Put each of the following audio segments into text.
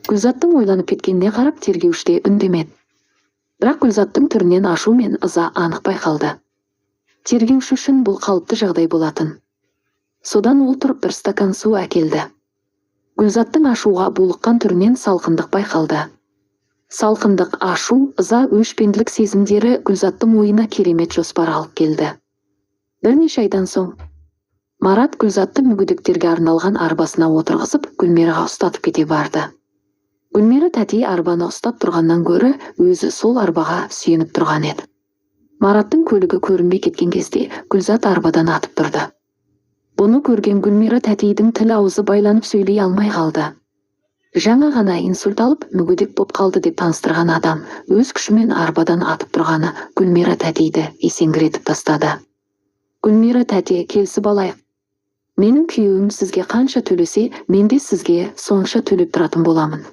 Гүлзаттың ойланып кеткеніне қарап тергеуші үндемеді. Бірақ Гүлзаттың түрінен ашу мен ыза анық байқалды. Тергеуші үшін бұл қалыпты жағдай болатын. Содан ол тұрып бір стакан су әкелді. Гүлзаттың ашуға булыққан түрінен салқындық байқалды. Салқындық, ашу, ыза, өшпенділік сезімдері Гүлзаттың ойына керемет жоспар алып келді. Бірнеше айдан соң Марат Гүлзатты мүгедектерге арналған арбасына отырғызып, Гүлмираға ұстатып кете барды. Гүлмира тәтей арбаны ұстап тұрғаннан гөрі өзі сол арбаға сүйеніп тұрған еді. Мараттың көлігі көрінбей кеткен кезде Гүлзат арбадан атып тұрды. Бұны көрген Гүлмира тәтейдің тіл аузы байланып сөйлей алмай қалды. Жаңа ғана инсульт алып, мүгедек боп қалды деп таныстырған адам өз күшімен арбадан атып тұрғаны Гүлмира тәтейді есеңгіретіп тастады. Гүлмира тәте, келісіп алайық. Менің күйеуім сізге қанша төлесе, мен де сізге сонша төлеп тұратын боламын.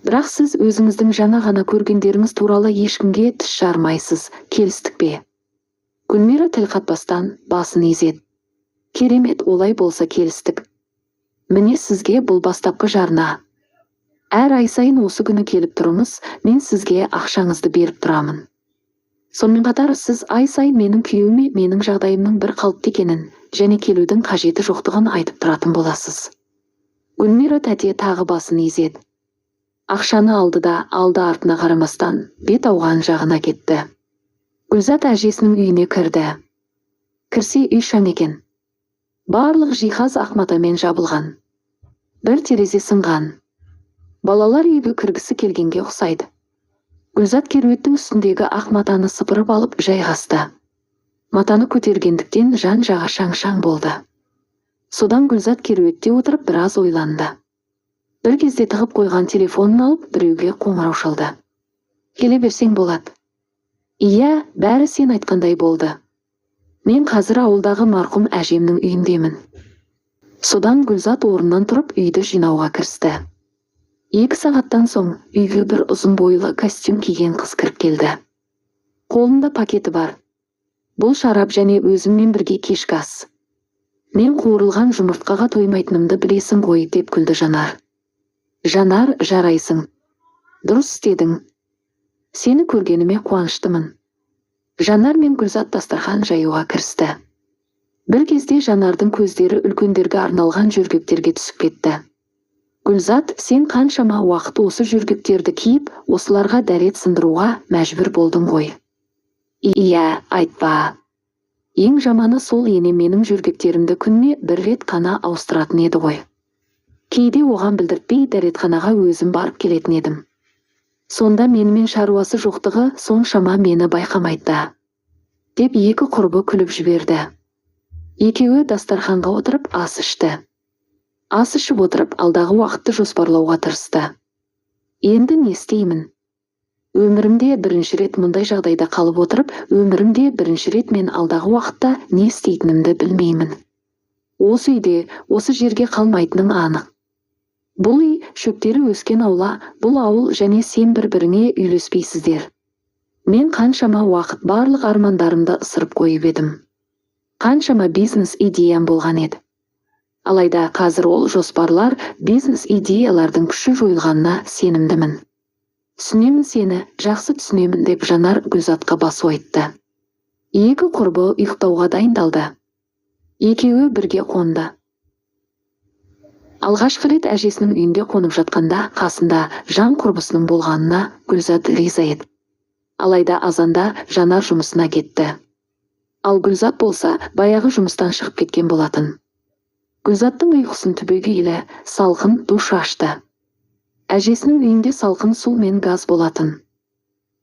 Бірақ сіз өзіңіздің жаңа ғана көргендеріңіз туралы ешкімге тіс жармайсыз, келістік пе? Гүлмира тіл қатпастан басын изеді. Керемет, олай болса келістік. Міне сізге бұл бастапқы жарна. Әр ай сайын осы күні келіп тұрыңыз, мен сізге ақшаңызды беріп тұрамын. Сонымен қатар сіз ай сайын менің күйеуіме менің жағдайымның бір қалыпты екенін және келудің қажеті жоқтығын айтып тұратын боласыз. Гүлмира тәте тағы басын изеді. Ақшаны алды да алды артына қарамастан бет ауған жағына кетті. Гүлзат әжесінің үйіне кірді. Кірсе үй шаң екен. Барлық жиһаз ақ матамен жабылған. Бір терезе сынған. Балалар үйге кіргісі келгенге ұқсайды. Гүлзат кереуеттің үстіндегі ақ матаны сыпырып алып жайғасты. Матаны көтергендіктен жан-жағы шаң-шаң болды. Содан Гүлзат кереуетте отырып біраз ойланды. Бір кезде тығып қойған телефонын алып біреуге қоңырау шалды. Келе берсең болады. Иә, бәрі сен айтқандай болды. Мен қазір ауылдағы марқұм әжемнің үйіндемін. Содан Гүлзат орнынан тұрып үйді жинауға кірісті. 2 сағаттан соң үйге бір ұзын бойлы костюм киген қыз кіріп келді. Қолында пакеті бар. Бұл шарап және өзіммен бірге кешкі ас. Мен қуырылған жұмыртқаға тоймайтынымды білесің ғой, деп күлді Жанар. Жанар, жарайсың. Дұрыс істедің. Сені көргеніме қуаныштымын. Жанар мен Гүлзат дастархан жаюға кірісті. Бір кезде Жанардың көздері үлкендерге арналған жөргектерге түсіп кетті. Гүлзат, сен қаншама уақыт осы жөргектерді киіп, осыларға дәрет сындыруға мәжбүр болдың ғой. Иә, айтпа. Ең жаманы сол ене менің жөргектерімді күнне бір рет қана ауыстыратын еді ғой. Кейде оған білдіртпей дәретханаға өзім барып келетін едім. Сонда менімен шаруасы жоқтығы соншама мені байқамайды. Деп екі құрбы күліп жіберді. Екеуі дастарханға отырып ас ішті. Ас ішіп отырып алдағы уақытты жоспарлауға тырысты. Енді не істеймін? Өмірімде бірінші рет мұндай жағдайда қалып отырып, өмірімде бірінші рет мен алдағы уақытта не істейтінімді білмеймін. Осы үйде, осы жерге қалмайтының анық. Бұл үй шөптері өскен аула, бұл ауыл және сен бір-біріңе үйлеспейсіздер. Мен қаншама уақыт барлық армандарымды ысырып қойып едім. Қаншама бизнес идеям болған еді. Алайда қазір ол жоспарлар, бизнес идеялардың күші жойылғанына сенімдімін. Түсінемін сені, жақсы түсінемін, деп Жанар Гүлзатқа басу айтты. Екі құрбы ұйықтауға дайындалды. Екеуі бірге қонды. Алғашқы рет әжесінің үйінде қонып жатқанда қасында жан құрбысының болғанына Гүлзат риза еді. Алайда азанда Жанар жұмысына кетті. Ал Гүлзат болса баяғы жұмыстан шығып кеткен болатын. Гүлзаттың ұйқысын түбегейлі салқын душ ашты. Әжесінің үйінде салқын су мен газ болатын.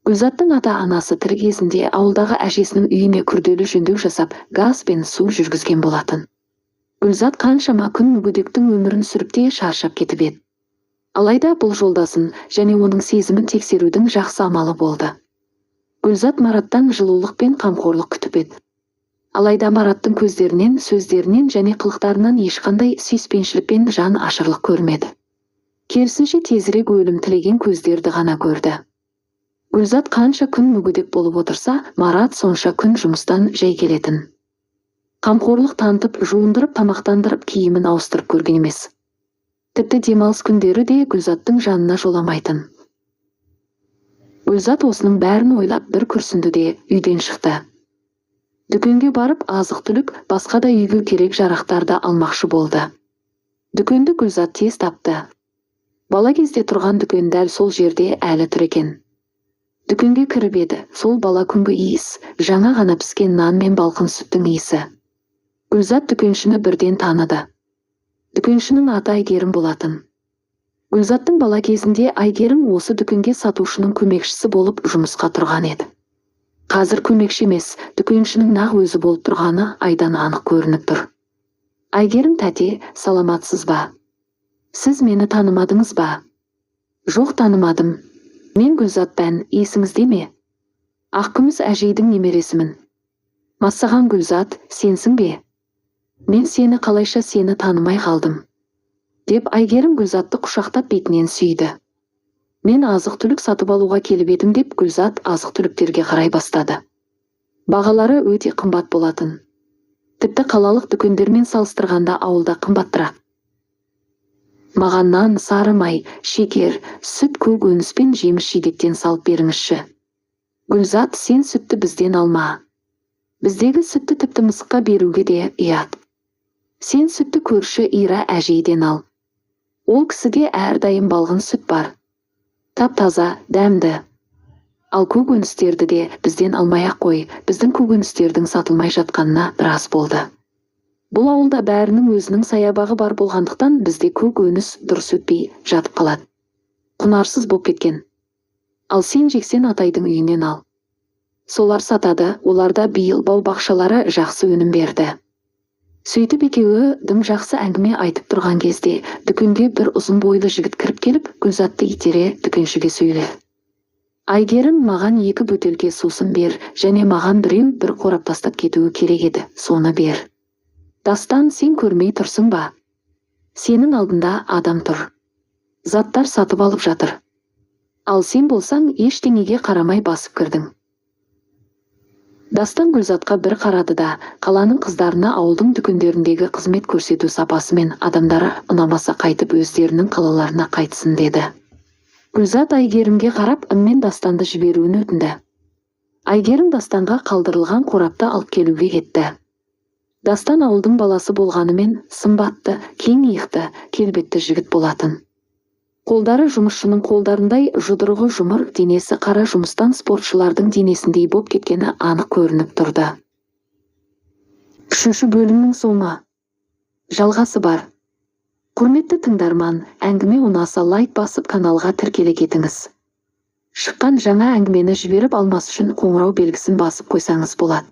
Гүлзаттың ата-анасы тірі кезінде ауылдағы әжесінің үйіне күрделі жөндеу жасап, газ бен су жүргізген болатын. Гүлзат қаншама күн мүгедектің өмірін сүріп те шаршап кетіп еді. Алайда бұл жолдасын және оның сезімін тексерудің жақсы амалы болды. Гүлзат Мараттан жылулық пен қамқорлық күтіп еді. Алайда Мараттың көздерінен, сөздерінен және қылықтарынан ешқандай сүйіспеншілік пен жан ашырлық көрмеді. Керісінше тезірек өлім тілеген көздерді ғана көрді. Гүлзат қанша күн мүгедек болып отырса, Марат сонша күн жұмыстан жай келетін. Қамқорлық танытып, жуындырып, тамақтандырып, киімін ауыстырып көрген емес. Тіпті демалыс күндері де Гүлзаттың жанына жоламайтын. Гүлзат осының бәрін ойлап бір күрсінді де үйден шықты. Дүкенге барып азық-түлік, басқа да үйге керек жарақтарды алмақшы болды. Дүкенді Гүлзат тез тапты. Бала кезде тұрған дүкен дәл сол жерде әлі тұр екен. Дүкенге кіріп еді, сол бала күнгі иіс, жаңа ғана піскен нан мен балқын сүттің иісі. Гүлзат дүкеншіні бірден таныды. Дүкеншінің аты Айгерім болатын. Гүлзаттың бала кезінде Айгерім осы дүкенге сатушының көмекшісі болып жұмысқа тұрған еді. Қазір көмекші емес, дүкеншінің нақ өзі болып тұрғаны айдан анық көрініп тұр. Айгерім тәте, саламатсыз ба? Сіз мені танымадыңыз ба? Жоқ, танымадым. Мен Гүлзатпен, есіңізде ме? Ақкүміс әжейдің немересімін. Массаған Гүлзат, сенсің бе? Мен сені қалайша сені танымай қалдым. Деп Айгерім Гүлзатты құшақтап бетінен сүйді. Мен азық-түлік сатып алуға келіп едім деп Гүлзат азық-түліктерге қарай бастады. Бағалары өте қымбат болатын. Тіпті қалалық дүкендермен салыстырғанда ауылда қымбаттырақ. Маған нан, сары май, шекер, сүт, көкөніс пен жеміс-жидектен салып беріңізші. Гүлзат, сен сүтті бізден алма. Біздегі сүтті тіпті мысыққа беруге де ұят. Сен сүтті көрші Ира әжейден ал. Ол кісіде әрдайым балғын сүт бар. Тап-таза, дәмді. Ал көкөністерді де бізден алмай-ақ қой, біздің көкөністердің сатылмай жатқанына біраз болды. Бұл ауылда бәрінің өзінің саябағы бар болғандықтан бізде көкөніс дұрыс өтпей жатып қалады. Құнарсыз болып кеткен. Ал сен Жексен атайдың үйінен ал. Солар сатады, оларда биыл бау-бақшалары жақсы өнім берді. Сөйтіп екеуі дым жақсы әңгіме айтып тұрған кезде дүкенге бір ұзын бойлы жігіт кіріп келіп, Гүлзатты итере дүкеншіге сөйледі. Айгерім, маған 2 бөтелке сусын бер, және маған бір қорап тастап кетуі керек еді, соны бер. Дастан, сен көрмей тұрсың ба? Сенің алдында адам тұр. Заттар сатып алып жатыр. Ал сен болсаң ештеңеге қарамай басып кірдің. Дастан Гүлзатқа бір қарады да, қаланың қыздарына ауылдың дүкендеріндегі қызмет көрсету сапасы мен адамдары ұнамаса қайтып өздерінің қалаларына қайтсын деді. Гүлзат Айгерімге қарап ыммен Дастанды жіберуін өтінді. Айгерім Дастанға қалдырылған қорапты алып келуге кетті. Дастан ауылдың баласы болғанымен сымбатты, кең иықты, келбетті жігіт болатын. Қолдары жұмысшының қолдарындай, жұдырығы жұмыр, денесі қара, жұмыстан спортшылардың денесіндей боп кеткені анық көрініп тұрды. 3 бөлімнің соңы. Жалғасы бар. Құрметті тыңдарман, әңгіме ұнаса лайк басып каналға тіркеле кетіңіз. Шыққан жаңа әңгімені жіберіп алмас үшін қоңырау белгісін басып қойсаңыз болады.